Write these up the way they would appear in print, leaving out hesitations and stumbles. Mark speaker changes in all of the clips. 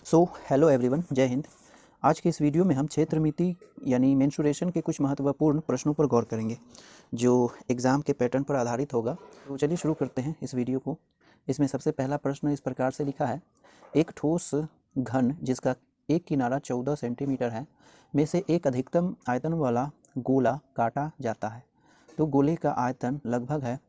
Speaker 1: Hello everyone, जय हिंद। आज के इस वीडियो में हम क्षेत्रमिति यानी मेंस्ट्रुएशन के कुछ महत्वपूर्ण प्रश्नों पर गौर करेंगे जो एग्ज़ाम के पैटर्न पर आधारित होगा। तो चलिए शुरू करते हैं इस वीडियो को। इसमें सबसे पहला प्रश्न इस प्रकार से लिखा है, एक ठोस घन जिसका एक किनारा 14 सेंटीमीटर है में से एक अधिकतम आयतन वाला गोला काटा जाता है, तो गोले का आयतन लगभग है।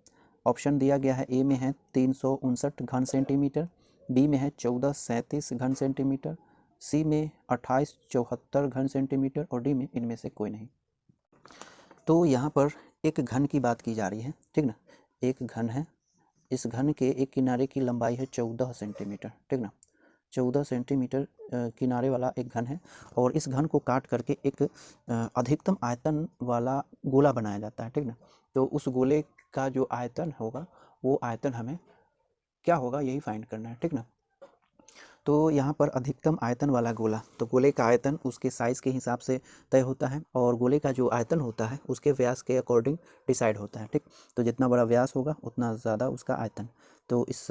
Speaker 1: ऑप्शन दिया गया है, ए में है 359 घन सेंटीमीटर, बी में है 1437 घन सेंटीमीटर, सी में 2874 घन सेंटीमीटर और डी में इनमें से कोई नहीं। तो यहाँ पर एक घन की बात की जा रही है, ठीक ना। एक घन है, इस घन के एक किनारे की लंबाई है 14 सेंटीमीटर, ठीक ना। 14 सेंटीमीटर किनारे वाला एक घन है और इस घन को काट करके एक अधिकतम आयतन वाला गोला बनाया जाता है, ठीक ना। तो उस गोले का जो आयतन होगा वो आयतन हमें क्या होगा यही फाइंड करना है, ठीक ना। तो यहाँ पर अधिकतम आयतन वाला गोला, तो गोले का आयतन उसके साइज़ के हिसाब से तय होता है और गोले का जो आयतन होता है उसके व्यास के अकॉर्डिंग डिसाइड होता है, ठीक। तो जितना बड़ा व्यास होगा उतना ज़्यादा उसका आयतन। तो इस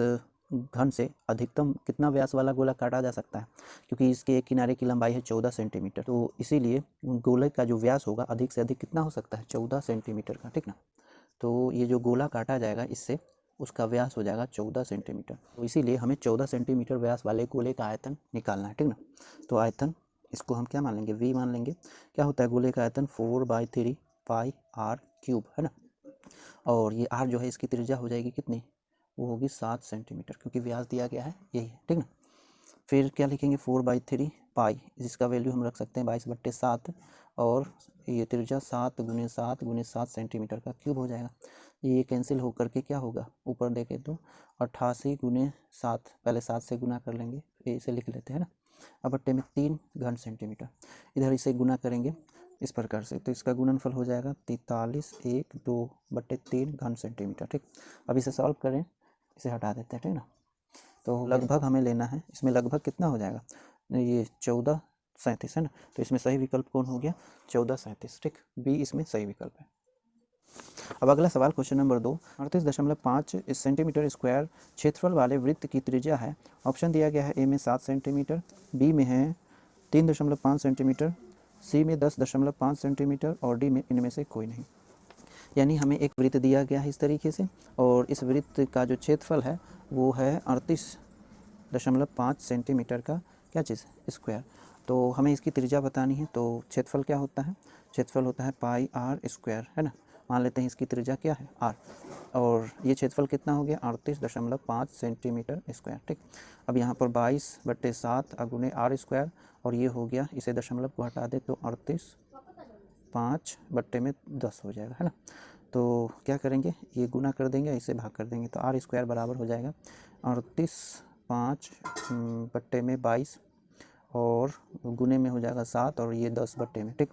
Speaker 1: घन से अधिकतम कितना व्यास वाला गोला काटा जा सकता है, क्योंकि इसके एक किनारे की लंबाई है 14 सेंटीमीटर, तो इसीलिए गोले का जो व्यास होगा अधिक से अधिक कितना हो सकता है, 14 सेंटीमीटर का, ठीक ना। तो ये जो गोला काटा जाएगा इससे उसका व्यास हो जाएगा 14 सेंटीमीटर। तो इसीलिए हमें 14 सेंटीमीटर व्यास वाले गोले का आयतन निकालना है, ठीक ना। तो आयतन इसको हम क्या मान लेंगे, v मान लेंगे। क्या होता है गोले का आयतन 4/3 पाई आर क्यूब, है ना। और ये r जो है इसकी त्रिज्या हो जाएगी कितनी, वो होगी 7 सेंटीमीटर, क्योंकि व्यास दिया गया है यही है, ठीक ना। फिर क्या लिखेंगे 4/3 पाई, जिसका वैल्यू हम रख सकते हैं 22/7 और ये त्रिज्या 7 × 7 × 7 सेंटीमीटर का क्यूब हो जाएगा। ये कैंसिल होकर के क्या होगा, ऊपर देखें तो 88 × 7, पहले 7 से गुना कर लेंगे, फिर इसे लिख लेते हैं ना। अब बट्टे में 3 घन सेंटीमीटर, इधर इसे गुना करेंगे इस प्रकार से, तो इसका गुणनफल हो जाएगा 43 1 2/3 घन सेंटीमीटर, ठीक। अब इसे सॉल्व करें, इसे हटा देते हैं, ठीक ना। तो लगभग हमें लेना है, इसमें लगभग कितना हो जाएगा, ये 1437 है ना। तो इसमें सही विकल्प कौन हो गया, 1437, ठीक। बी इसमें सही विकल्प है। अब अगला सवाल क्वेश्चन नंबर 2, 38.5 सेंटीमीटर स्क्वायर क्षेत्रफल वाले वृत्त की त्रिज्या है। ऑप्शन दिया गया है, ए में 7 सेंटीमीटर, बी में है 3.5 सेंटीमीटर, सी में 10.5 सेंटीमीटर और डी में इनमें से कोई नहीं। यानी हमें एक वृत्त दिया गया है इस तरीके से और इस वृत्त का जो क्षेत्रफल है वो है 38.5 सेंटीमीटर का क्या चीज़, स्क्वायर। तो हमें इसकी त्रिज्या बतानी है, तो क्षेत्रफल क्या होता है, क्षेत्रफल होता है पाई आर स्क्वायर, है ना। मान लेते हैं इसकी त्रिज्या क्या है, आर, और ये क्षेत्रफल कितना हो गया 38.5 सेंटीमीटर स्क्वायर, ठीक। अब यहाँ पर 22/7 गुणे आर स्क्वायर और ये हो गया, इसे दशमलव को हटा दे तो 38 5/10 हो जाएगा, है ना। तो क्या करेंगे, ये गुना कर देंगे, इसे भाग कर देंगे, तो आर स्क्वायर बराबर हो जाएगा 38 5/22 और गुने में हो जाएगा 7 और ये 10/में, ठीक।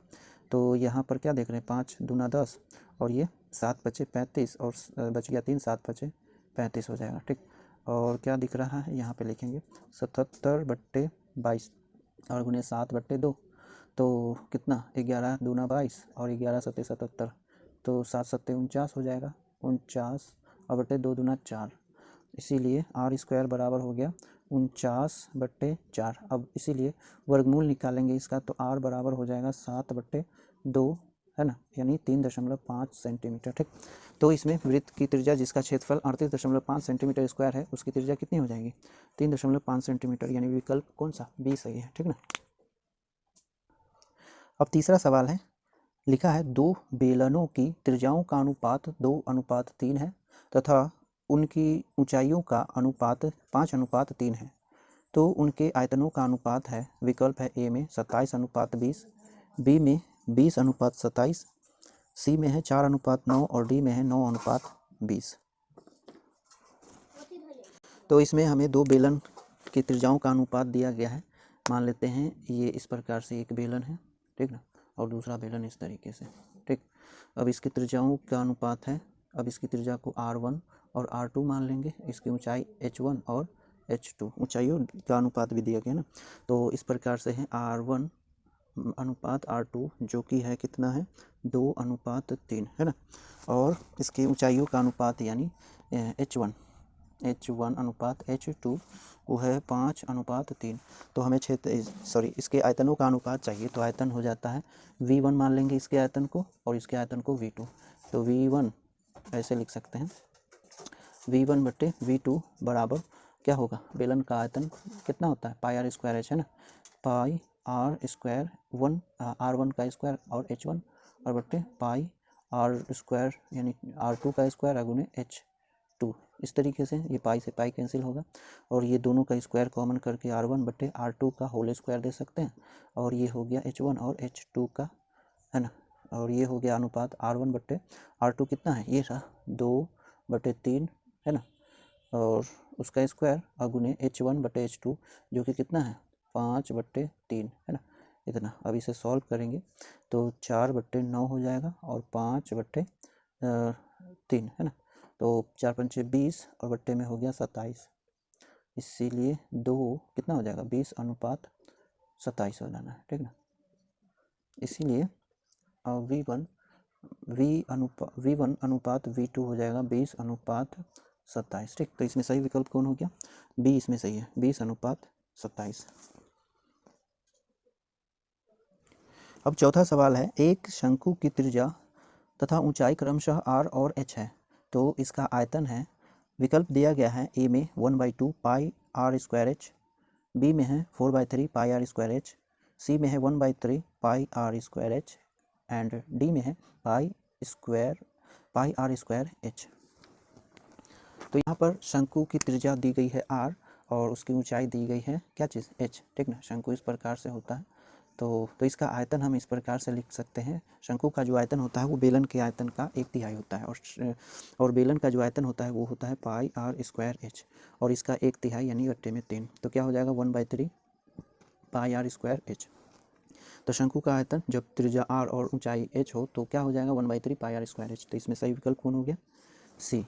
Speaker 1: तो यहाँ पर क्या देख रहे हैं, 5 दूना 10 और ये 7 बचे 35 और बच गया 3, 7 बचे 35 हो जाएगा, ठीक। और क्या दिख रहा है, यहाँ पे लिखेंगे 77/22 और गुने 7/2, तो कितना 11 दूना 22 और 11 सत्ते 77, तो 7 सत्ते 49 हो जाएगा, 49 और बट्टे 2 दूना 4, इसीलिए आर स्क्वायर बराबर हो गया 49/4। अब इसीलिए वर्गमूल निकालेंगे इसका, तो आर बराबर हो जाएगा 7/2, है ना, यानी 3.5 सेंटीमीटर, ठीक। तो इसमें वृत्त की त्रिज्या जिसका क्षेत्रफल 38.5 सेंटीमीटर स्क्वायर है उसकी त्रिज्या कितनी हो जाएगी, 3.5 सेंटीमीटर, यानी विकल्प कौन सा, बी सही है, ठीक ना। अब तीसरा सवाल है, लिखा है दो बेलनों की त्रिज्याओं का अनुपात 2:3 है तथा उनकी ऊंचाइयों का अनुपात 5:3 है, तो उनके आयतनों का अनुपात है, विकल्प है, ए में 27:20, बी में 20:27, सी में है 4:9 और डी में है 9:20। तो इसमें हमें दो बेलन की त्रिज्याओं का अनुपात दिया गया है। मान लेते हैं ये इस प्रकार से एक बेलन है, ठीक ना, और दूसरा बेलन इस तरीके से, ठीक। अब इसकी त्रिज्याओं का अनुपात है, अब इसकी त्रिज्या को r1 और r2 मान लेंगे, इसकी ऊंचाई h1 और h2, ऊंचाइयों का अनुपात भी दिया गया ना। तो इस प्रकार से है r1 अनुपात r2 जो कि है कितना है 2:3, है ना, और इसकी ऊंचाइयों का अनुपात यानी h1 H1 अनुपात H2 वो है 5:3। तो हमें इसके आयतनों का अनुपात चाहिए, तो आयतन हो जाता है V1 मान लेंगे इसके आयतन को और इसके आयतन को V2। तो V1 ऐसे लिख सकते हैं, V1/V2 बराबर क्या होगा, बेलन का आयतन कितना होता है, पाई आर स्क्वायर एच है ना, पाई आर स्क्वायर R1 का स्क्वायर और H1 और बट्टे पाई आर स्क्वायर यानी R2 का स्क्वायर गुने H2। इस तरीके से ये पाई से पाई कैंसिल होगा और ये दोनों का स्क्वायर कॉमन करके R1/R2 का होल स्क्वायर दे सकते हैं और ये हो गया H1 और H2 का, है ना। और ये हो गया अनुपात R1/R2 कितना है, ये रहा 2/3 है ना, और उसका स्क्वायर अगुने H1/H2 जो कि कितना है 5/3 है ना, इतना। अब इसे सॉल्व करेंगे तो 4/9 हो जाएगा और 5/3 है ना, तो 4 पंचे 20 और बट्टे में हो गया 27, इसीलिए 2 कितना हो जाएगा 20:27 हो जाना है, ठीक ना। इसीलिए V1 अनुपात V2 हो जाएगा 20:27, ठीक। तो इसमें सही विकल्प कौन हो गया, बी इसमें सही है, 20:27। अब चौथा सवाल है, एक शंकु की त्रिज्या तथा ऊंचाई क्रमशः r और h है, तो इसका आयतन है, विकल्प दिया गया है, ए में 1/2 pi r square h, B में है 4/3 pi r square h, C में है 1/3 pi r square h and D में है पाई आर स्क्वायर एच। तो यहाँ पर शंकु की त्रिज्या दी गई है r और उसकी ऊंचाई दी गई है क्या चीज़ h, ठीक ना। शंकु इस प्रकार से होता है, तो इसका आयतन हम इस प्रकार से लिख सकते हैं, शंकु का जो आयतन होता है वो बेलन के आयतन का 1/3 होता है और बेलन का जो आयतन होता है वो होता है पाई आर स्क्वायर एच और इसका 1/3 यानी 3, तो क्या हो जाएगा 1/3 पाई आर स्क्वायर एच। तो शंकु का आयतन जब त्रिज्या r और ऊंचाई h हो तो क्या हो जाएगा 1/3 पाई आर स्क्वायर एच। तो इसमें सही विकल्प कौन हो गया, सी।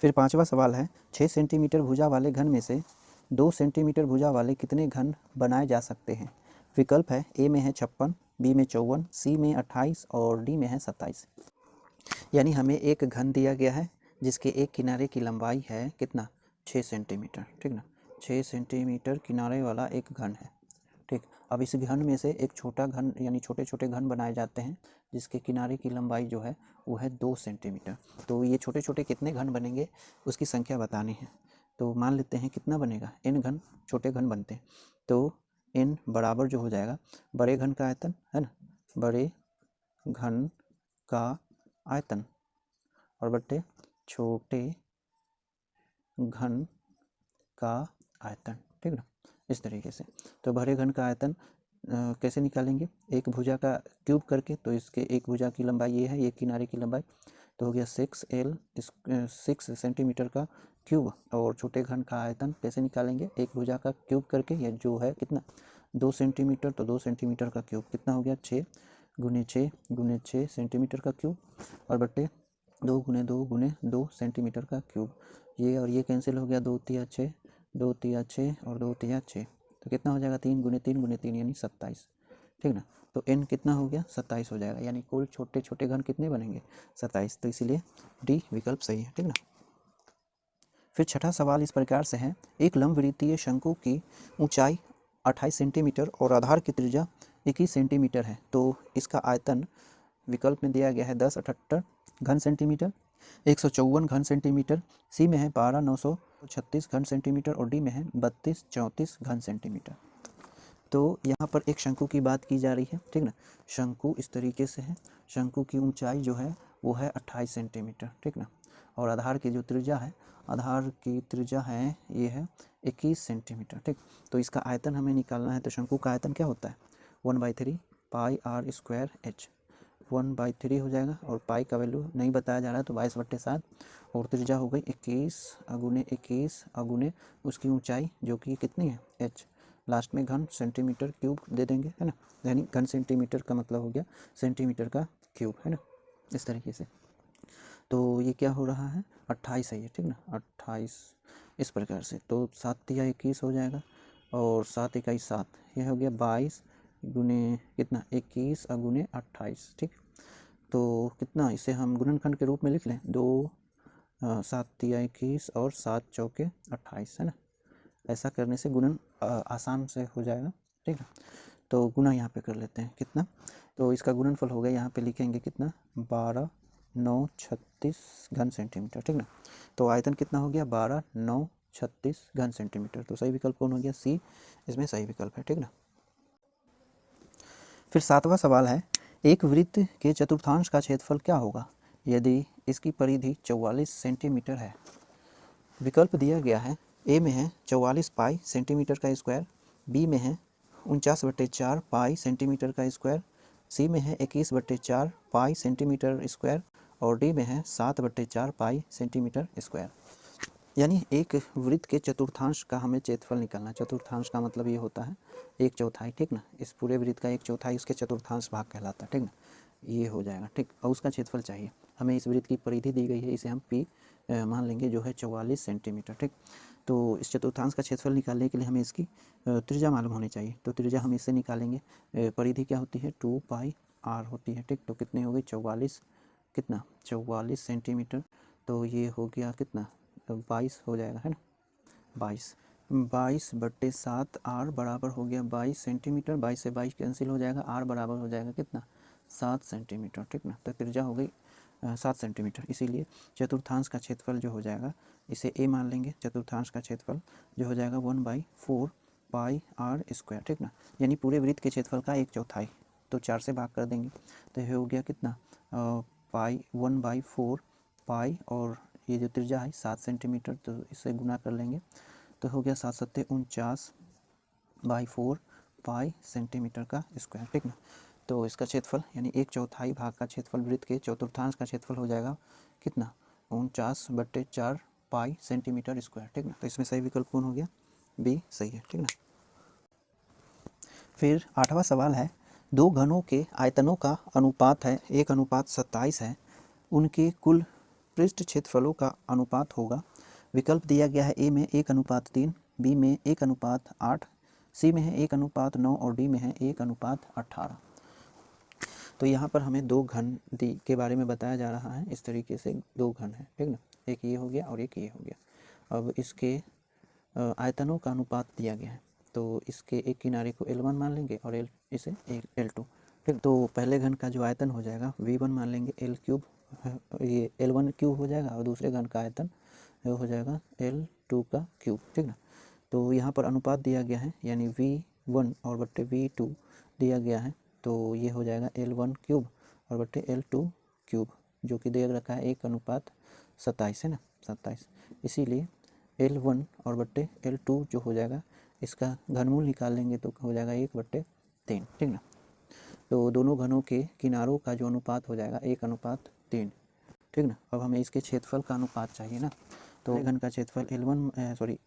Speaker 1: फिर पांचवा सवाल है, 6 सेंटीमीटर भुजा वाले घन में से 2 सेंटीमीटर भुजा वाले कितने घन बनाए जा सकते हैं। विकल्प है, ए में है 56, बी में 54, सी में 28 और डी में है 27। यानी हमें एक घन दिया गया है जिसके एक किनारे की लंबाई है कितना 6 सेंटीमीटर, ठीक ना। 6 सेंटीमीटर किनारे वाला एक घन है, ठीक। अब इस घन में से एक छोटा घन यानी छोटे छोटे घन बनाए जाते हैं जिसके किनारे की लंबाई जो है वो है 2 सेंटीमीटर। तो ये छोटे छोटे कितने घन बनेंगे उसकी संख्या बतानी है, तो मान लेते हैं कितना बनेगा, n घन छोटे घन बनते हैं, तो n बराबर जो हो जाएगा बड़े घन का आयतन है ना, बड़े घन का आयतन और बट्टे छोटे घन का आयतन, ठीक ना, इस तरीके से। तो बड़े घन का आयतन कैसे निकालेंगे, एक भुजा का क्यूब करके, तो इसके एक भुजा की लंबाई ये है, ये किनारे की लंबाई, तो हो गया 6 सेंटीमीटर का क्यूब। और छोटे घन का आयतन कैसे निकालेंगे, एक भुजा का क्यूब करके, ये जो है कितना 2 सेंटीमीटर, तो 2 सेंटीमीटर का क्यूब कितना हो गया 6 गुने 6 सेंटीमीटर का क्यूब और बट्टे 2 गुने 2 सेंटीमीटर का क्यूब। ये और ये कैंसिल हो गया, 2 तिया 6, 2 तिया 6 और 2 तिया 6, तो कितना हो जाएगा 3 गुने 3 यानी 27, ठीक ना। तो n कितना हो गया 27 हो जाएगा, यानी कुल छोटे छोटे घन कितने बनेंगे 27, तो इसीलिए डी विकल्प सही है, ठीक ना। फिर छठा सवाल इस प्रकार से है, एक लंबवृत्तीय शंकु की ऊंचाई 28 सेंटीमीटर और आधार की त्रिज्या 21 सेंटीमीटर है, तो इसका आयतन विकल्प में दिया गया है 1078 घन सेंटीमीटर, 154 घन सेंटीमीटर, सी में है 12936 घन सेंटीमीटर और डी में है 3234 घन सेंटीमीटर। तो यहाँ पर एक शंकु की बात की जा रही है, ठीक ना। शंकु इस तरीके से है, शंकु की ऊंचाई जो है वो है 28 सेंटीमीटर, ठीक ना, और आधार की जो त्रिज्या है, आधार की त्रिज्या है ये है 21 सेंटीमीटर, ठीक। तो इसका आयतन हमें निकालना है, तो शंकु का आयतन क्या होता है 1/3 पाई आर स्क्वायर एच, 1/3 हो जाएगा और पाई का वैल्यू नहीं बताया जा रहा है तो 22/7 और त्रिज्या हो गई 21 अगुने उसकी ऊंचाई जो कि कितनी है h, लास्ट में घन सेंटीमीटर क्यूब दे देंगे, है ना, यानी घन सेंटीमीटर का मतलब हो गया सेंटीमीटर का क्यूब, है ना, इस तरीके से। तो ये क्या हो रहा है 28 है ये, ठीक ना, 28 इस प्रकार से, तो 7 तिया 21 हो जाएगा और 7 21 7, यह हो गया 22 गुने कितना 21 अगुने 28, ठीक। तो कितना इसे हम गुणनखंड के रूप में लिख लें, 2 7 तिया 21 और 7 चौके 28 है ना। ऐसा करने से गुणन आसान से हो जाएगा, ठीक है। तो गुना यहाँ पे कर लेते हैं कितना, तो इसका गुणनफल हो गया, यहाँ पे लिखेंगे कितना 12 9 36 घन सेंटीमीटर, ठीक ना। तो आयतन कितना हो गया 12 9 36 घन सेंटीमीटर। तो सही विकल्प कौन हो गया, सी इसमें सही विकल्प है, ठीक ना। फिर 7वां सवाल है, एक वृत्त के चतुर्थांश का क्षेत्रफल क्या होगा यदि इसकी परिधि 44 सेंटीमीटर है। विकल्प दिया गया है, ए में है 44 पाई सेंटीमीटर का स्क्वायर, बी में है 49/4 पाई सेंटीमीटर का स्क्वायर, सी में है 21/4 पाई सेंटीमीटर स्क्वायर और डी में है 7/4 पाई सेंटीमीटर स्क्वायर। यानी एक वृत्त के चतुर्थांश का हमें क्षेत्रफल निकालना है। चतुर्थांश का मतलब ये होता है 1/4, ठीक ना। इस पूरे वृत्त का 1/4 उसके चतुर्थांश भाग कहलाता है, ठीक ना। ये हो जाएगा, ठीक। और उसका क्षेत्रफल चाहिए हमें। इस वृत्त की परिधि दी गई है, इसे हम पी मान लेंगे, जो है 44 सेंटीमीटर, ठीक। तो इस चतुर्थांश का क्षेत्रफल निकालने के लिए हमें इसकी त्रिज्या मालूम होनी चाहिए। तो त्रिज्या हम इससे निकालेंगे, परिधि क्या होती है 2 पाई आर होती है, ठीक। तो कितने हो गए 44, कितना 44 सेंटीमीटर। तो ये हो गया कितना 22 हो जाएगा, है ना। 22/7 आर बराबर हो गया 22 सेंटीमीटर। 22 से 22 कैंसिल हो जाएगा, आर बराबर हो जाएगा कितना 7 सेंटीमीटर, ठीक ना। तो त्रिज्या हो गई 7 सेंटीमीटर। इसीलिए चतुर्थांश का क्षेत्रफल जो हो जाएगा, इसे ए मान लेंगे। चतुर्थांश का क्षेत्रफल जो हो जाएगा 1/4 पाई आर स्क्वायर, ठीक ना। यानी पूरे वृत्त के क्षेत्रफल का 1/4, तो 4 से भाग कर देंगे तो ये हो गया कितना पाई 1/4 पाई, और ये जो त्रिज्या है 7 सेंटीमीटर, तो इसे गुना कर लेंगे तो हो गया 7 सत्ते 49/4 पाई सेंटीमीटर का स्क्वायर, ठीक ना। तो इसका क्षेत्रफल यानी 1/4 भाग का क्षेत्रफल वृत्त के चतुर्थांश का क्षेत्रफल हो जाएगा कितना 49/4 पाई सेंटीमीटर स्क्वायर, ठीक ना। तो इसमें सही विकल्प कौन हो गया, बी सही है, ठीक ना। फिर 8वां सवाल है, दो घनों के आयतनों का अनुपात है 1:27 है, उनके कुल पृष्ठ क्षेत्रफलों का अनुपात होगा। विकल्प दिया गया है, ए में 1:3, बी में 1:8, सी में है 1:9 और डी में है 1:18। तो यहाँ पर हमें दो घन के बारे में बताया जा रहा है। इस तरीके से दो घन है, ठीक ना। एक ये हो गया और एक ये हो गया। अब इसके आयतनों का अनुपात दिया गया है, तो इसके एक किनारे को L1 मान लेंगे और इसे L2, ठीक। तो पहले घन का जो आयतन हो जाएगा V1 मान लेंगे, L3, ये L1³ हो जाएगा, और दूसरे घन का आयतन हो जाएगा L2 का क्यूब, ठीक ना। तो यहाँ पर अनुपात दिया गया है, यानी V1 और बट्टे V2 दिया गया है, तो ये हो जाएगा L1³ और बट्टे L2³, जो कि दे रखा है 1:27 है ना, 27। इसीलिए L1 और बट्टे L2 जो हो जाएगा, इसका घनमूल निकाल लेंगे तो हो जाएगा 1/3, ठीक ना। तो दोनों घनों के किनारों का जो अनुपात हो जाएगा 1:3, ठीक ना। अब हमें इसके क्षेत्रफल का अनुपात चाहिए ना, तो घन का क्षेत्रफल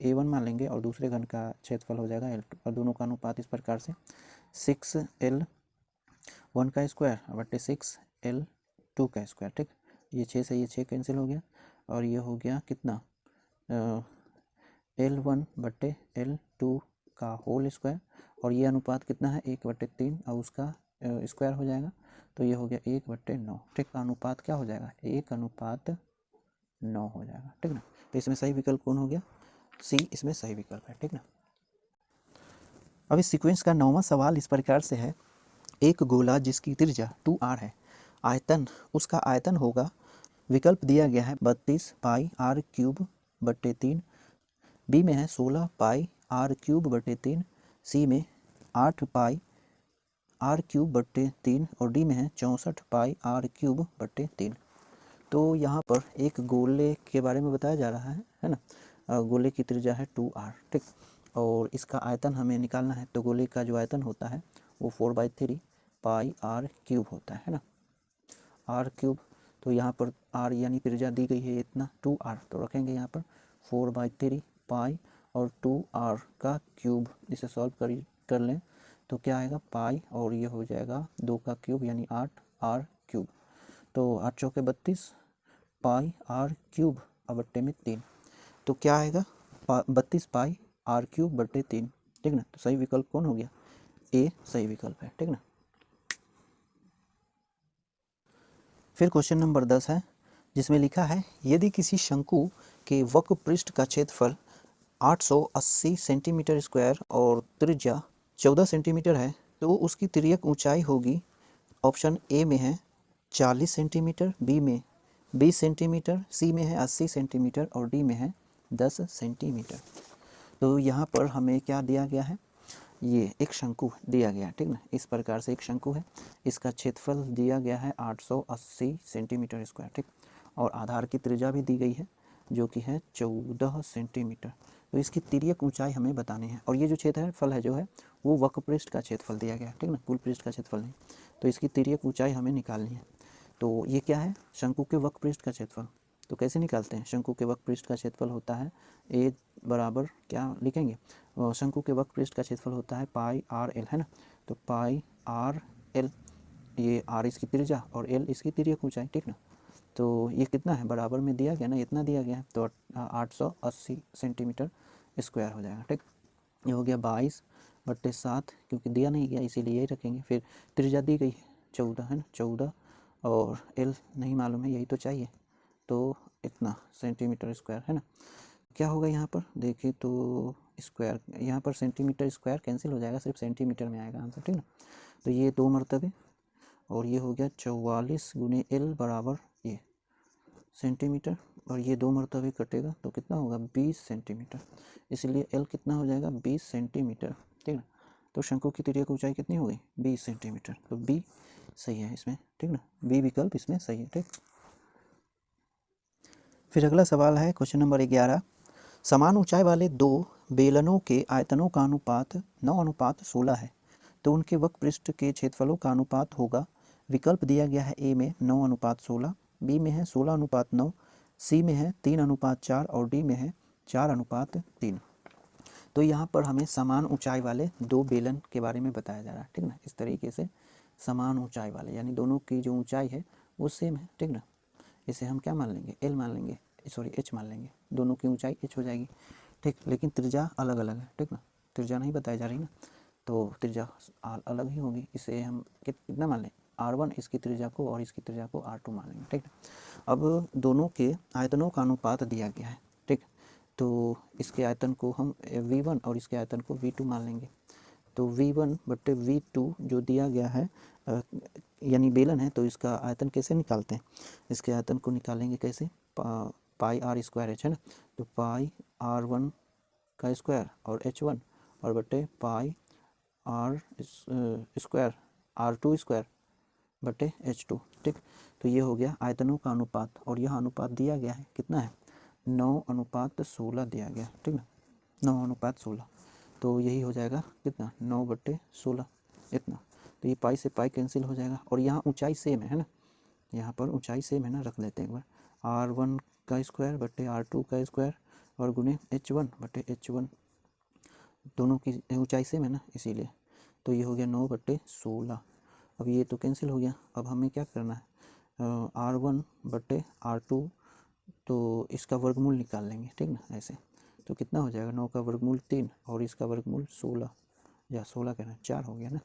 Speaker 1: A1 मान लेंगे और दूसरे घन का क्षेत्रफल हो जाएगा L2, और दोनों का अनुपात इस प्रकार से 6L1 का स्क्वायर बट्टे 6L2 का स्क्वायर, ठीक। ये 6 से ये 6 कैंसिल हो गया, और ये हो गया कितना L1 बट्टे L2 का होल स्क्वायर, और ये अनुपात कितना है 1/3, और उसका स्क्वायर हो जाएगा, तो ये हो गया 1/9, ठीक। का अनुपात क्या हो जाएगा 1:9 हो जाएगा, ठीक ना। तो इसमें सही विकल्प कौन हो गया, सी इसमें सही विकल्प है, ठीक ना। अब इस सीक्वेंस का 9वां सवाल इस प्रकार से है, एक गोला जिसकी त्रिज्या 2r है, आयतन उसका आयतन होगा। विकल्प दिया गया है 32 पाई r³ बट्टे 3, बी में है 16 पाई r³ बट्टे 3, सी में 8 पाई r³ बट्टे 3 और डी में है 64 पाई r³ बट्टे 3। तो यहाँ पर एक गोले के बारे में बताया जा रहा है ना। गोले की त्रिज्या है 2r, ठीक। और इसका आयतन हमें निकालना है, तो गोले का जो आयतन होता है वो 4/3 पाई r³ होता है ना, r³। तो यहाँ पर r यानी त्रिज्या दी गई है इतना 2r, तो रखेंगे यहाँ पर 4/3 पाई और 2r का क्यूब। इसे सॉल्व कर लें तो क्या आएगा पाई, और ये हो जाएगा 2 का क्यूब यानी 8r³। तो 8 चौके 32 पाई r³ बट्टे में 3, तो क्या आएगा 32 पाई r³ बट्टे 3, ठीक ना। तो सही विकल्प कौन हो गया, ए सही विकल्प है, ठीक ना। फिर क्वेश्चन नंबर 10 है, जिसमें लिखा है यदि किसी शंकु के वक्र पृष्ठ का क्षेत्रफल 880 सेंटीमीटर स्क्वायर और त्रिज्या 14 सेंटीमीटर है तो उसकी तिर्यक ऊंचाई होगी, ऑप्शन ए में है 40 सेंटीमीटर, बी में 20 सेंटीमीटर, सी में है 80 सेंटीमीटर और डी में है 10 सेंटीमीटर। तो यहाँ पर हमें क्या दिया गया है, ये एक शंकु दिया गया है, ठीक ना। इस प्रकार से एक शंकु है, इसका क्षेत्रफल दिया गया है 880 सेंटीमीटर स्क्वायर, ठीक। और आधार की त्रिज्या भी दी गई है जो कि है 14 सेंटीमीटर। तो इसकी तिर्यक ऊंचाई हमें बतानी है। और ये जो क्षेत्रफल है जो है वो वक्र पृष्ठ का क्षेत्रफल दिया गया है, ठीक ना, कुल पृष्ठ का क्षेत्रफल नहीं। तो इसकी तिर्यक ऊंचाई हमें निकालनी है। तो ये क्या है, शंकु के वक्र पृष्ठ का क्षेत्रफल। तो कैसे निकालते हैं, शंकु के वक्र पृष्ठ का क्षेत्रफल होता है ए बराबर क्या लिखेंगे, शंकु के वक्र पृष्ठ का क्षेत्रफल होता है पाई आर एल, है ना। तो पाई आर एल, ये आर इसकी त्रिज्या और एल इसकी तिर्यक ऊंचाई, ठीक ना। तो ये कितना है, बराबर में दिया गया ना, इतना दिया गया है, तो 880 सेंटीमीटर स्क्वायर हो जाएगा, ठीक। ये हो गया 22/7, क्योंकि दिया नहीं गया इसीलिए यही रखेंगे। फिर त्रिज्या दी गई है 14, है ना, 14 और एल नहीं मालूम है, यही तो चाहिए, तो इतना सेंटीमीटर स्क्वायर, है ना। क्या होगा यहाँ पर देखिए तो स्क्वायर, यहाँ पर सेंटीमीटर स्क्वायर कैंसिल हो जाएगा, सिर्फ सेंटीमीटर में आएगा आंसर, ठीक ना। तो ये 2 मरतबे और ये हो गया 44 गुने एल बराबर ये सेंटीमीटर, और ये 2 मरतबे कटेगा तो कितना होगा 20 सेंटीमीटर। इसलिए एल कितना हो जाएगा 20 सेंटीमीटर, ठीक ना। तो शंकु की तिर्यक ऊंचाई कितनी हो गई 20 सेंटीमीटर, तो बी सही है इसमें, ठीक ना, बी विकल्प इसमें सही है, ठीक। फिर अगला सवाल है क्वेश्चन नंबर 11, समान ऊंचाई वाले दो बेलनों के आयतनों का अनुपात 9:16 है तो उनके वक्र पृष्ठ के क्षेत्रफलों का अनुपात होगा। विकल्प दिया गया है, ए में 9:16, बी में है 16:9, सी में है 3:4 और डी में है 4:3। तो यहाँ पर हमें समान ऊंचाई वाले दो बेलन के बारे में बताया जा रहा है, ठीक ना। इस तरीके से समान ऊंचाई वाले यानी दोनों की जो ऊंचाई है वो सेम है, ठीक ना। इसे हम क्या मान लेंगे, एल मान लेंगे, सॉरी एच मान लेंगे, दोनों की ऊंचाई एच हो जाएगी, ठीक। लेकिन त्रिज्या अलग अलग है, ठीक ना, त्रिज्या नहीं बताई जा रही ना, तो त्रिज्या अलग ही होगी। इसे हम कितना मान लें R1, इसकी त्रिज्या को और इसकी त्रिज्या को R2 मान लेंगे, ठीक है। अब दोनों के आयतनों का अनुपात दिया गया है, ठीक। तो इसके आयतन को हम V1 और इसके आयतन को V2 मान लेंगे। तो V1/V2 जो दिया गया है यानी बेलन है, तो इसका आयतन कैसे निकालते हैं, इसके आयतन को निकालेंगे कैसे, पाई आर स्क्वायर एच, है ना। तो पाई R1 का स्क्वायर और H1 और बटे पाई आर स्क्वायर R2 स्क्वायर बटे H2, ठीक। तो ये हो गया आयतनों का अनुपात, और यह अनुपात दिया गया है कितना है 9:16 दिया गया, ठीक ना, 9:16। तो यही हो जाएगा कितना 9/16 इतना। तो ये पाई से पाई कैंसिल हो जाएगा, और यहाँ ऊंचाई सेम है ना, यहाँ पर ऊंचाई सेम है ना, रख लेते हैं एक बार, R1 का स्क्वायर बटे R2 का स्क्वायर और गुने H1 बटे H1, दोनों की ऊंचाई सेम है ना इसीलिए। तो ये हो गया 9/16। अब ये तो कैंसिल हो गया, अब हमें क्या करना है R1/R2, तो इसका वर्गमूल निकाल लेंगे, ठीक ना, ऐसे। तो कितना हो जाएगा 9 का वर्गमूल 3 और इसका वर्गमूल 16, या 16 कहना 4 हो गया ना,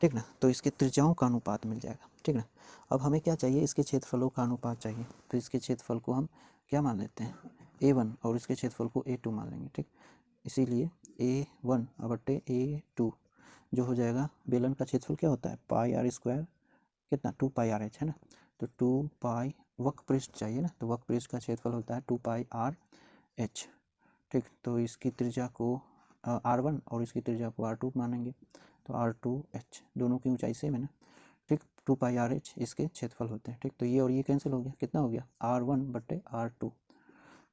Speaker 1: ठीक ना। तो इसके त्रिज्याओं का अनुपात मिल जाएगा, ठीक ना। अब हमें क्या चाहिए, इसके क्षेत्रफलों का अनुपात चाहिए। तो इसके क्षेत्रफल को हम क्या मान लेते हैं A1 और इसके क्षेत्रफल को A2 मान लेंगे, ठीक। इसीलिए A1 बटे A2 जो हो जाएगा, बेलन का क्षेत्रफल क्या होता है पाई आर स्क्वायर, कितना 2 पाई आर एच, है ना। तो 2 पाई वक्र पृष्ठ चाहिए ना, तो वक्र पृष्ठ का क्षेत्रफल होता है 2 पाई आर एच, ठीक। तो इसकी त्रिज्या को R1 और इसकी त्रिज्या को R2 मानेंगे, तो R2H, दोनों की ऊंचाई सेम है ना, ठीक। 2 पाई आर एच इसके क्षेत्रफल होते हैं, ठीक। तो ये और ये कैंसिल हो गया, कितना हो गया R1/R2।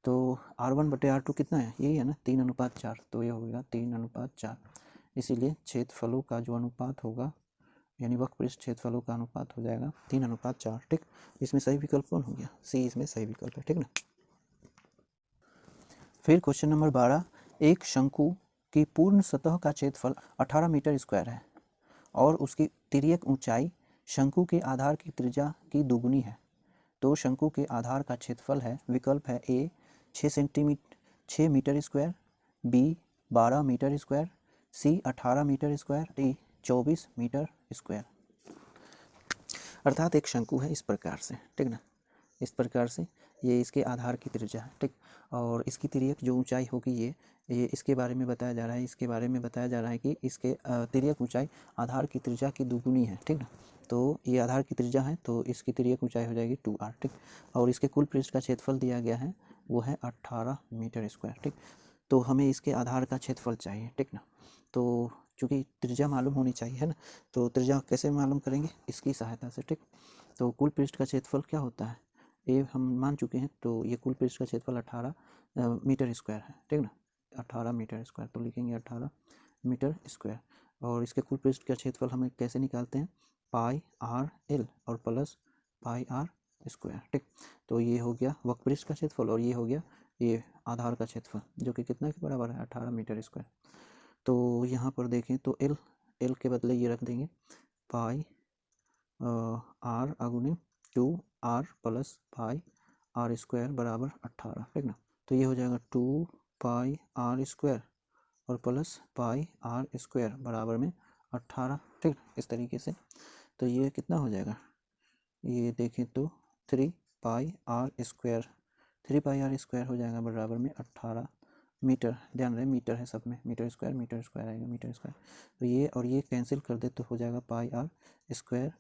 Speaker 1: तो R1/R2 कितना है, यही है ना 3:4, तो ये हो गया 3:4। इसीलिए क्षेत्रफलों का जो अनुपात होगा यानी वक्र पृष्ठ क्षेत्रफलों का अनुपात हो जाएगा 3:4, ठीक। इसमें सही विकल्प कौन हो गया, सी इसमें सही विकल्प है, ठीक ना। फिर क्वेश्चन नंबर 12, एक शंकु की पूर्ण सतह का क्षेत्रफल 18 मीटर स्क्वायर है और उसकी तिर्यक ऊंचाई शंकु के आधार की त्रिज्या की दुगुनी है तो शंकु के आधार का क्षेत्रफल है, विकल्प है A 6 metre square, B 12 metre square, C 18 metre square, D 24 metre square. अर्थात एक शंकु है इस प्रकार से, ठीक ना। इस प्रकार से ये इसके आधार की त्रिज्या है, ठीक। और इसकी तिर्यक जो ऊंचाई होगी ये इसके बारे में बताया जा रहा है, इसके बारे में बताया जा रहा है कि इसके तिर्यक ऊंचाई आधार की त्रिज्या की दुगुनी है, ठीक ना। तो ये आधार की त्रिज्या है तो इसकी तिर्यक ऊंचाई हो जाएगी 2r, ठीक। और इसके कुल पृष्ठ का क्षेत्रफल दिया गया है वो है 18 मीटर स्क्वायर, ठीक। तो हमें इसके आधार का क्षेत्रफल चाहिए, ठीक ना। तो चूँकि त्रिज्या मालूम होनी चाहिए, है ना, तो त्रिज्या कैसे मालूम करेंगे, इसकी सहायता से, ठीक। तो कुल पृष्ठ का क्षेत्रफल क्या होता है ये हम मान चुके हैं, तो ये कुल पृष्ठ का क्षेत्रफल 18 मीटर स्क्वायर है, ठीक ना। 18 मीटर स्क्वायर, तो लिखेंगे 18 मीटर स्क्वायर। और इसके कुल पृष्ठ का क्षेत्रफल हमें कैसे निकालते हैं, पाई आर एल और प्लस पाई आर स्क्वायर, ठीक। तो ये हो गया वक्र पृष्ठ का क्षेत्रफल और ये हो गया ये आधार का क्षेत्रफल, जो कि कितना के बराबर है, 18 मीटर स्क्वायर। तो यहाँ पर देखें तो एल के बदले ये रख देंगे पाई आर अगुने 2r plus pi r square बराबर 18, ठीक ना। तो ये हो जाएगा 2 पाई आर स्क्वायर और प्लस पाई आर स्क्वायर बराबर में 18, ठीक, इस तरीके से। तो ये कितना हो जाएगा, ये देखें तो 3 pi r square, 3 pi r square हो जाएगा बराबर में 18 मीटर। ध्यान रहे मीटर है सब में, मीटर स्क्वायर आएगा, मीटर स्क्वायर। तो ये और ये कैंसिल कर दे तो हो जाएगा पाई आर स्क्वायर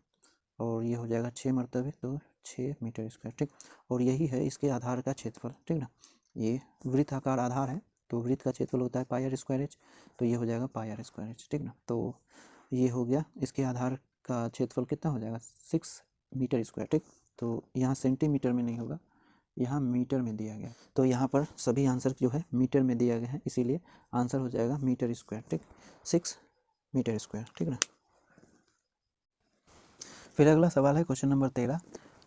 Speaker 1: और ये हो जाएगा 6 मरतबे तो 6 मीटर स्क्वायर, ठीक। और यही है इसके आधार का क्षेत्रफल, ठीक ना। ये वृत्ताकार आधार है तो वृत्त का क्षेत्रफल होता है पाई आर स्क्वायर एच, तो ये हो जाएगा पाई आर स्क्वायर एच, ठीक ना। तो ये हो गया इसके आधार का क्षेत्रफल कितना हो जाएगा 6 मीटर स्क्वायर, ठीक। तो यहाँ सेंटीमीटर में नहीं होगा, यहाँ मीटर में दिया गया, तो यहाँ पर सभी आंसर जो है मीटर में दिया गया है, इसीलिए आंसर हो जाएगा मीटर स्क्वायर, ठीक, 6 मीटर स्क्वायर, ठीक ना। फिर अगला सवाल है क्वेश्चन नंबर 13।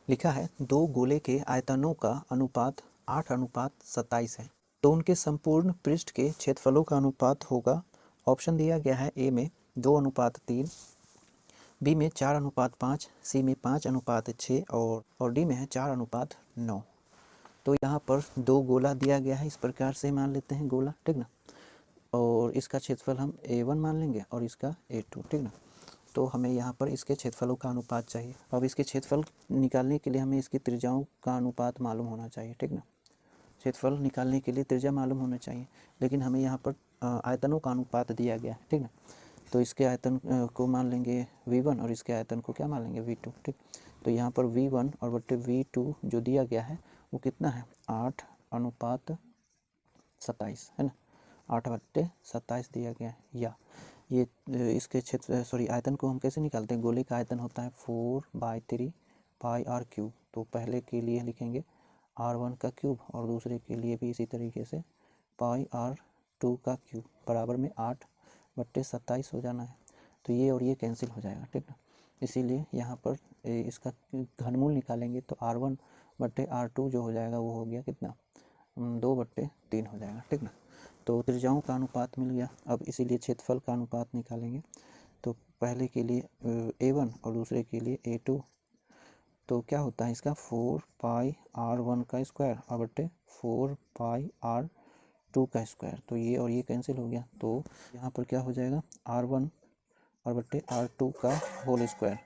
Speaker 1: लिखा है दो गोले के आयतनों का अनुपात 8:27 है, तो उनके संपूर्ण पृष्ठ के क्षेत्रफलों का अनुपात होगा। ऑप्शन दिया गया है ए में 2:3, बी में 4:5, सी में 5:6 और डी में है 4:9। तो यहाँ पर दो गोला दिया गया है, इस प्रकार से मान लेते हैं गोला, ठीक ना। और इसका क्षेत्रफल हम A1 मान लेंगे और इसका A2, ठीक ना। तो हमें यहाँ पर इसके क्षेत्रफलों का अनुपात चाहिए। अब इसके क्षेत्रफल निकालने के लिए हमें इसकी त्रिज्याओं का अनुपात मालूम होना चाहिए, ठीक ना। क्षेत्रफल निकालने के लिए त्रिज्या मालूम होना चाहिए, लेकिन हमें यहाँ पर आयतनों का अनुपात दिया गया है, ठीक ना। तो इसके आयतन को मान लेंगे V1 और इसके आयतन को क्या मान लेंगे V2, ठीक। तो यहाँ पर V1 और बट्टे V2 जो दिया गया है वो कितना है 8:27, है ना, 8/27 दिया गया है। या ये इसके क्षेत्र आयतन को हम कैसे निकालते हैं, गोले का आयतन होता है 4/3 पाई आर क्यूब। तो पहले के लिए लिखेंगे R1 का क्यूब और दूसरे के लिए भी इसी तरीके से पाई R2 का क्यूब बराबर में 8/27 हो जाना है। तो ये और ये कैंसिल हो जाएगा, ठीक ना। इसीलिए यहाँ पर इसका घनमूल निकालेंगे तो R1/R2 जो हो जाएगा वो हो गया कितना 2/3 हो जाएगा, ठीक ना। तो त्रिज्याओं का अनुपात मिल गया। अब इसीलिए क्षेत्रफल का अनुपात निकालेंगे, तो पहले के लिए A1 और दूसरे के लिए A2। तो क्या होता है इसका 4 पाई R1 का स्क्वायर और बट्टे 4 पाई R2 का स्क्वायर। तो ये और ये कैंसिल हो गया, तो यहाँ पर क्या हो जाएगा R1 और बट्टे R2 का होल स्क्वायर।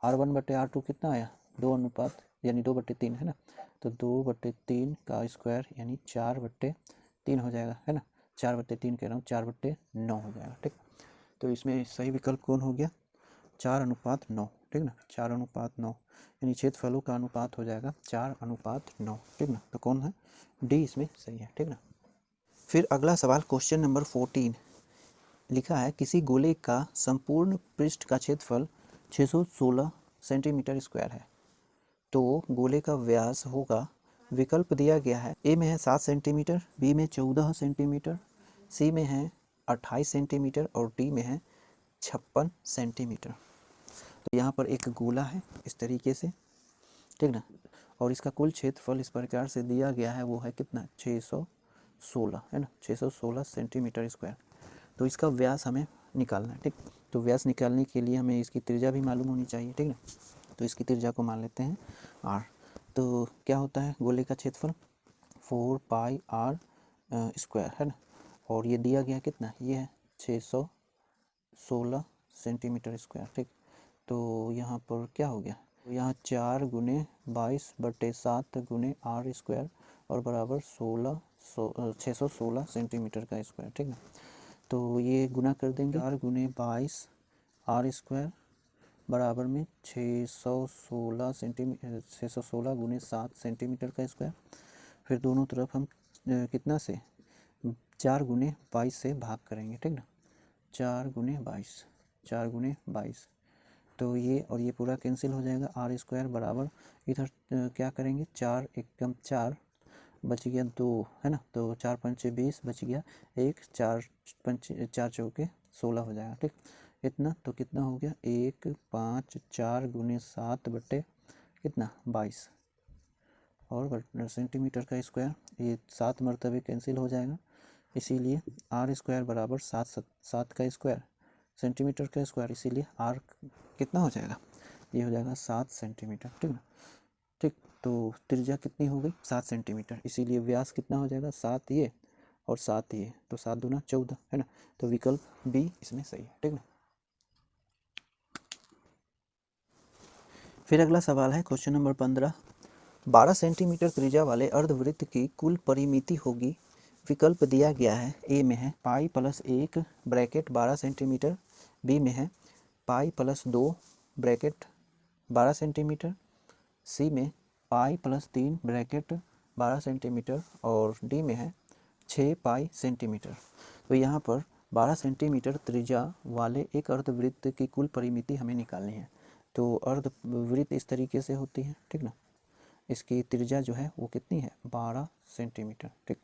Speaker 1: R1/R2 कितना आया 2 यानी 2/3, है ना। तो 2/3 का स्क्वायर यानी 4/3 हो जाएगा, है ना। 4/3 कह रहा हूँ, 4/9 हो जाएगा, ठीक। तो इसमें सही विकल्प कौन हो गया 4:9, ठीक ना। 4:9 यानी क्षेत्रफलों का अनुपात हो जाएगा 4:9, ठीक ना। तो कौन है डी इसमें सही है, ठीक ना। फिर अगला सवाल क्वेश्चन नंबर 14। लिखा है किसी गोले का संपूर्ण पृष्ठ का क्षेत्रफल 616 सेंटीमीटर स्क्वायर है, तो गोले का व्यास होगा। विकल्प दिया गया है, ए में है 7 सेंटीमीटर, बी में 14 सेंटीमीटर, सी में है 28 सेंटीमीटर और डी में है 56 सेंटीमीटर। तो यहाँ पर एक गोला है इस तरीके से, ठीक ना। और इसका कुल क्षेत्रफल इस प्रकार से दिया गया है, वो है कितना 616, है ना, 616 सेंटीमीटर स्क्वायर। तो इसका व्यास हमें निकालना है, ठीक। तो व्यास निकालने के लिए हमें इसकी त्रिज्या भी मालूम होनी चाहिए, ठीक ना। तो इसकी त्रिज्या को मान लेते हैं r। तो क्या होता है गोले का क्षेत्रफल 4 पाई r स्क्वायर, है ना। और ये दिया गया कितना, ये है 616 सेंटीमीटर स्क्वायर, ठीक। तो यहाँ पर क्या हो गया तो यहाँ 4 गुने 22/7 गुने आर स्क्वायर और बराबर 616 सेंटीमीटर का स्क्वायर, ठीक ना। तो ये गुना कर देंगे, 4 गुने 22 आर स्क्वायर बराबर में 616 सेंटीमीटर, 616 गुने 7 सेंटीमीटर का स्क्वायर। फिर दोनों तरफ हम कितना से 4 गुने 22 से भाग करेंगे, ठीक ना। 4 गुने 22, 4 गुने 22, तो ये और ये पूरा कैंसिल हो जाएगा। आर स्क्वायर बराबर इधर क्या करेंगे, 4 एकम 4 बच गया 2, है ना। तो 4 पंचे 20 बच गया 1, 4 पंचे 4 चौके 16 हो जाएगा, ठीक। इतना तो कितना हो गया 1 5 4 गुने 7 बटे कितना 22 और सेंटीमीटर का स्क्वायर, ये 7 मरतबे कैंसिल हो जाएगा। इसीलिए आर स्क्वायर बराबर 7 का स्क्वायर सेंटीमीटर का स्क्वायर, इसीलिए आर कितना हो जाएगा, ये हो जाएगा 7 सेंटीमीटर, ठीक ना। ठीक, तो त्रिज्या कितनी हो गई 7 सेंटीमीटर, इसीलिए व्यास कितना हो जाएगा 7 ये और 7 ये, तो 7 दूना 14, है ना। तो विकल्प बी इसमें सही है, ठीक ना। फिर अगला सवाल है क्वेश्चन नंबर 15, 12 सेंटीमीटर त्रिज्या वाले अर्धवृत्त की कुल परिमिति होगी। विकल्प दिया गया है, ए में है pi plus 1 bracket 12 centimetre, B में है pi plus 2 bracket 12 centimetre, C में पाई प्लस 3 ब्रैकेट 12 सेंटीमीटर और डी में है 6 पाई सेंटीमीटर। तो यहाँ पर 12 सेंटीमीटर त्रिज्या वाले एक अर्धवृत्त की कुल परिमिति हमें निकालनी है। तो अर्धवृत्त इस तरीके से होती है, ठीक ना। इसकी त्रिज्या जो है वो कितनी है 12 सेंटीमीटर, ठीक।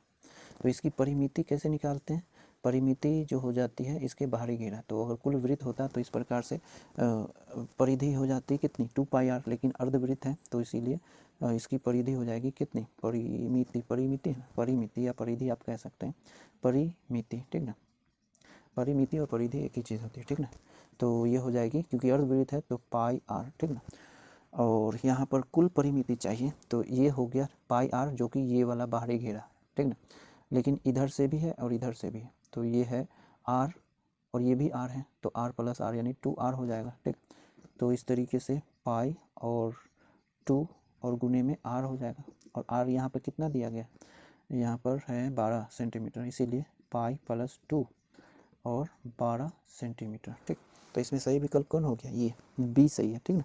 Speaker 1: तो इसकी परिमिति कैसे निकालते हैं, परिमिति जो हो जाती है इसके बाहरी घेरा। तो अगर कुल वृत्त होता तो इस प्रकार से परिधि हो जाती कितनी 2 पाई आर, लेकिन अर्धवृत्त है तो इसीलिए इसकी परिधि हो जाएगी कितनी, परिमिति, परिमिति है, परिमिति या परिधि आप कह सकते हैं, परिमिति, ठीक ना। परिमिति और परिधि एक ही चीज़ होती है, ठीक ना। तो ये हो जाएगी, क्योंकि अर्धवृत्त है तो पाई आर, ठीक ना। और यहाँ पर कुल परिमिति चाहिए, तो ये हो गया पाई आर, जो कि ये वाला बाहरी घेरा, ठीक ना। लेकिन इधर से भी है और इधर से भी है, तो ये है आर और ये भी आर है, तो आर प्लस आर यानी 2r हो जाएगा, ठीक। तो इस तरीके से पाई और 2 और गुने में आर हो जाएगा, और आर यहाँ पर कितना दिया गया, यहाँ पर है 12 सेंटीमीटर, इसीलिए पाई प्लस 2 और 12 सेंटीमीटर, ठीक। तो इसमें सही विकल्प कौन हो गया, ये बी सही है, ठीक ना।